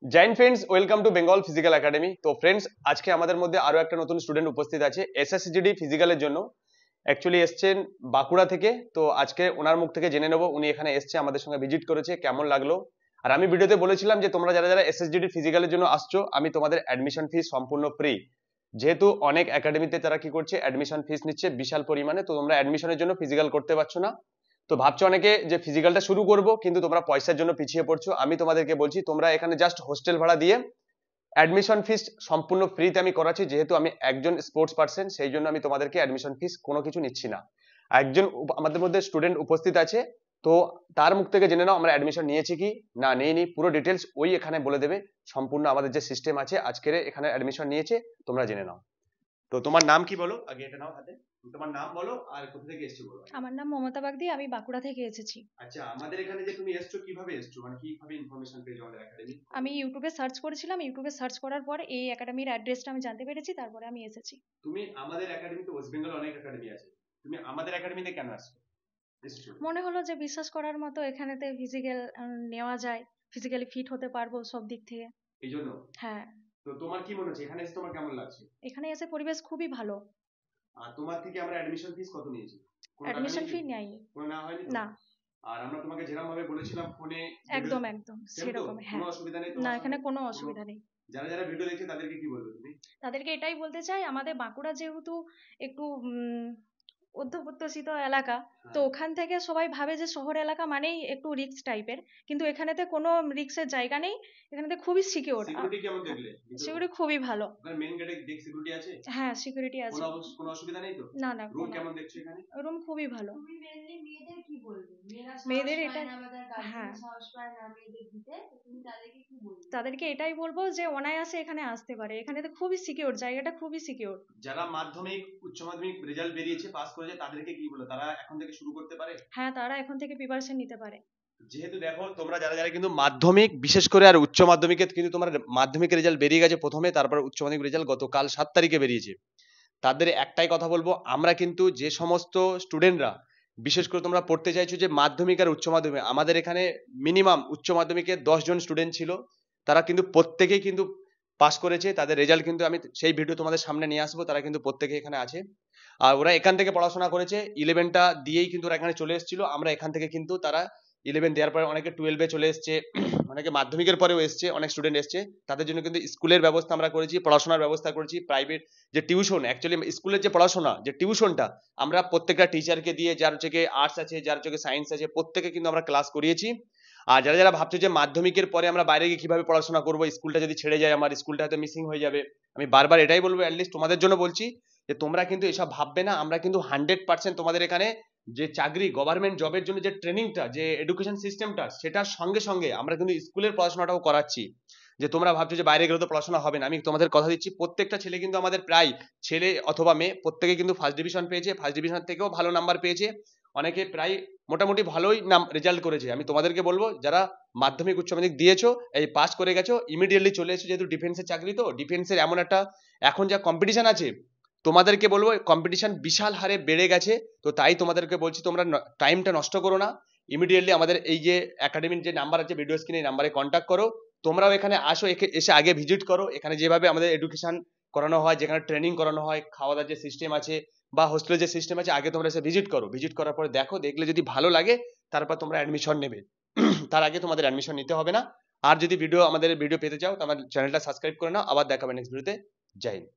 Joint friends, welcome to Bengal physical academy. তো friends, আজকে আমাদের মধ্যে আরো একটা নতুন স্টুডেন্ট উপস্থিত আছে এসএসসিজিডি ফিজিক্যালের জন্য। অ্যাকচুয়ালি এসছেন বাঁকুড়া থেকে। তো আজকে ওনার মুখ থেকে জেনে নেবো উনি এখানে এসছে, আমাদের সঙ্গে ভিজিট করেছে, কেমন লাগলো। আর আমি ভিডিওতে বলেছিলাম যে তোমরা যারা যারা এসএসসিজিডি ফিজিক্যালের জন্য আসছো, আমি তোমাদের অ্যাডমিশন ফিস সম্পূর্ণ ফ্রি। যেহেতু অনেক একাডেমিতে তারা কি করছে, অ্যাডমিশন ফিস নিচ্ছে বিশাল পরিমাণে, তো তোমরা অ্যাডমিশনের জন্য ফিজিক্যাল করতে পারছো না। তো ভাবছো অনেকে যে ফিজিক্যালটা শুরু করব, কিন্তু তোমরা পয়সার জন্য পিছিয়ে পড়ছো। আমি তোমাদেরকে বলছি তোমরা এখানে জাস্ট হোস্টেল ভাড়া দিয়ে অ্যাডমিশন ফিস সম্পূর্ণ ফ্রিতে আমি করাচ্ছি। যেহেতু আমি একজন স্পোর্টস পার্সন, সেই জন্য আমি তোমাদেরকে অ্যাডমিশন ফিস কোনো কিছু নিচ্ছি না। একজন আমাদের মধ্যে স্টুডেন্ট উপস্থিত আছে, তো তার মুখ থেকে জেনে নাও আমরা অ্যাডমিশন নিয়েছি কি না নেইনি, পুরো ডিটেলস ওই এখানে বলে দেবে। সম্পূর্ণ আমাদের যে সিস্টেম আছে আজকের এখানে অ্যাডমিশন নিয়েছে, তোমরা জেনে নাও। তো তোমার নাম কি বলো, আগে এটা নাও হাতে। তোমার নাম বলো আর কোথা থেকে এসেছো বলো। আমার নাম মমতা বাগদি, আমি বাঁকুড়া থেকে এসেছি। আচ্ছা, আমাদের এখানে যে তুমি এসছো কিভাবে এসছো, মানে কিভাবে ইনফরমেশন পেয়েছো আমাদের একাডেমি? আমি ইউটিউবে সার্চ করেছিলাম, ইউটিউবে সার্চ করার পর এই একাডেমির অ্যাড্রেসটা আমি জানতে পেরেছি, তারপরে আমি এসেছি। তুমি আমাদের একাডেমিতে, ওয়েস্ট বেঙ্গল অনেক একাডেমি আছে, তুমি আমাদের একাডেমিতে কেন আসছো? মনে হলো যে বিশ্বাস করার মতো এখানেতে ফিজিক্যাল নেওয়া যায়, ফিজিক্যালি ফিট হতে পারবো সব দিক থেকে। এই জন্য। হ্যাঁ। তো তোমার কি মনে হচ্ছে এখানে এসে তোমার কেমন লাগছে? এখানে এসে পরিবেশ খুবই ভালো। আর তোমার থেকে আমরা অ্যাডমিশন ফিস কত নিয়েছি? কোনো টাকা অ্যাডমিশন নিয়েছি? ফি নেয়নি। কোনো না হয়নি তো? না। আর আমরা তোমাকে যেরকম ভাবে বলেছিলাম ফোনে, একদম একদম সেম তো? সেরকম, কোনো হ্যাঁ। অসুবিধা নেই না, তোমার এখানে সঙ্গে? কোনো কোনো, অসুবিধা নেই। যারা যারা ভিডিও দেখছে তাদেরকে কি বলবে তুমি? তাদেরকে এটাই বলতে চাই, আমাদের বাঁকুড়া যেহেতু একটু অধ্যুষিত এলাকা, তো হ্যাঁ। ওখান থেকে সবাই ভাবে যে শহর এলাকা মানেই একটু রিস্ক টাইপের, কিন্তু এখানেতে কোনো রিস্কের জায়গা নেই। এখানেতে খুবই সিকিউর। সিকিউরিটি কেমন দেখলে? সিকিউরিটি খুবই ভালো। ওখানে মেইন গেটে দেখ সিকিউরিটি আছে? হ্যাঁ, সিকিউরিটি কোনো আছে। কোনো অসুবিধা নেই তো? না না, রুম কোনো। কেমন দেখছো এখানে? রুম খুবই ভালো। তুমি মেনলি মেয়েদের কি বলবে? মেয়েরা মেয়েদের সাহস এটা, পায় না, আমাদের হ্যাঁ, গার্জেন সাহস পায় না মেয়েদের দিতে, তো তুমি তাদেরকে কি বলবে? তাদেরকে এটাই বলবো যে অনায়াসে এখানে আসতে পারে, এখানে তো খুবই সিকিউর, জায়গাটা খুবই সিকিউর। যারা মাধ্যমিক উচ্চ মাধ্যমিক রেজাল্ট বেরিয়েছে, পাস করেছে, তাদেরকে কি বলো, তারা এখন থেকে শুরু করতে পারে? হ্যাঁ, তারা এখন থেকে প্রিপারেশন নিতে পারে। যেহেতু দেখো তোমরা যারা যারা কিন্তু মাধ্যমিক বিশেষ করে আর উচ্চ মাধ্যমিকে কিন্তু তোমার মাধ্যমিকের রেজাল্ট বেরিয়ে গেছে প্রথমে, তারপর উচ্চ মাধ্যমিক রেজাল্ট গতকাল 7 তারিখে বেরিয়েছে। তাদের একটাই কথা বলবো, আমরা কিন্তু যে সমস্ত স্টুডেন্টরা বিশেষ করে তোমরা পড়তে চাইছো যে মাধ্যমিক আর উচ্চ মাধ্যমিক, আমাদের এখানে মিনিমাম উচ্চ মাধ্যমিকে 10 জন স্টুডেন্ট ছিল, তারা কিন্তু প্রত্যেকেই কিন্তু পাস করেছে। তাদের রেজাল্ট কিন্তু আমি সেই ভিডিও তোমাদের সামনে নিয়ে আসবো, তারা কিন্তু প্রত্যেকে এখানে আছে। আর ওরা এখান থেকে পড়াশোনা করেছে, 11টা দিয়েই কিন্তু ওরা এখানে চলে এসেছিল। আমরা এখান থেকে কিন্তু তারা 11 দেওয়ার পরে অনেকে 12-এ চলে এসছে, অনেকে মাধ্যমিকের পরেও এসছে, অনেক স্টুডেন্ট এসছে। তাদের জন্য কিন্তু স্কুলের ব্যবস্থা আমরা করেছি, পড়াশোনার ব্যবস্থা করেছি, প্রাইভেট যে টিউশন, অ্যাকচুয়ালি স্কুলের যে পড়াশোনা যে টিউশনটা আমরা প্রত্যেকটা টিচারকে দিয়ে, যার হচ্ছে আর্টস আছে, যার হচ্ছে সায়েন্স আছে, প্রত্যেকে কিন্তু আমরা ক্লাস করিয়েছি। আর যারা যারা ভাবছো যে মাধ্যমিকের পরে আমরা বাইরে গিয়ে কিভাবে পড়াশোনা করবো, স্কুলটা যদি ছেড়ে যায়, আমার স্কুলটা হয়তো মিসিং হয়ে যাবে, আমি বারবার এটাই বলবো, অ্যাটলিস্ট তোমাদের জন্য বলছি যে তোমরা কিন্তু এসব ভাববে না। আমরা কিন্তু 100% তোমাদের এখানে যে চাকরি গভর্নমেন্ট জবের জন্য যে ট্রেনিংটা, যে এডুকেশন সিস্টেমটা, সেটার সঙ্গে সঙ্গে আমরা কিন্তু স্কুলের পড়াশোনাটাও করাচ্ছি। যে তোমরা ভাবছো যে বাইরে গেলে তো পড়াশোনা হবে না, আমি তোমাদের কথা দিচ্ছি প্রত্যেকটা ছেলে কিন্তু আমাদের, প্রায় ছেলে অথবা মেয়ে প্রত্যেকে কিন্তু ফার্স্ট ডিভিশন পেয়েছে, ফার্স্ট ডিভিশন থেকেও ভালো নাম্বার পেয়েছে, অনেকে প্রায় মোটামুটি ভালোই নাম রেজাল্ট করেছে। আমি তোমাদেরকে বলবো যারা মাধ্যমিক উচ্চ মাধ্যমিক দিয়েছো, এই পাস করে গেছো, ইমিডিয়েটলি চলে এসো। যেহেতু ডিফেন্সের চাকরি, তো ডিফেন্সের এমন একটা এখন যা কম্পিটিশন আছে, তোমাদেরকে বলবো কম্পিটিশন বিশাল হারে বেড়ে গেছে। তো তাই তোমাদেরকে বলছি তোমরা টাইমটা নষ্ট করো না, ইমিডিয়েটলি আমাদের এই যে একাডেমির যে নাম্বার আছে ভিডিও স্ক্রিনে, এই নাম্বারে কন্ট্যাক্ট করো। তোমরাও এখানে আসো, এসে আগে ভিজিট করো। এখানে যেভাবে আমাদের এডুকেশন করানো হয়, যেখানে ট্রেনিং করানো হয়, খাওয়া দাওয়ার যে সিস্টেম আছে বা হোস্টেলের যে সিস্টেম আছে, আগে তোমরা এসে ভিজিট করো। ভিজিট করার পরে দেখো, দেখলে যদি ভালো লাগে তারপর তোমরা অ্যাডমিশন নেবে। তার আগে তোমাদের অ্যাডমিশন নিতে হবে না। আর যদি আমাদের ভিডিও পেতে চাও তো আমার চ্যানেলটা সাবস্ক্রাইব করে নাও। আবার দেখাবে নেক্সট ভিডিওতে। জয় হিন্দ।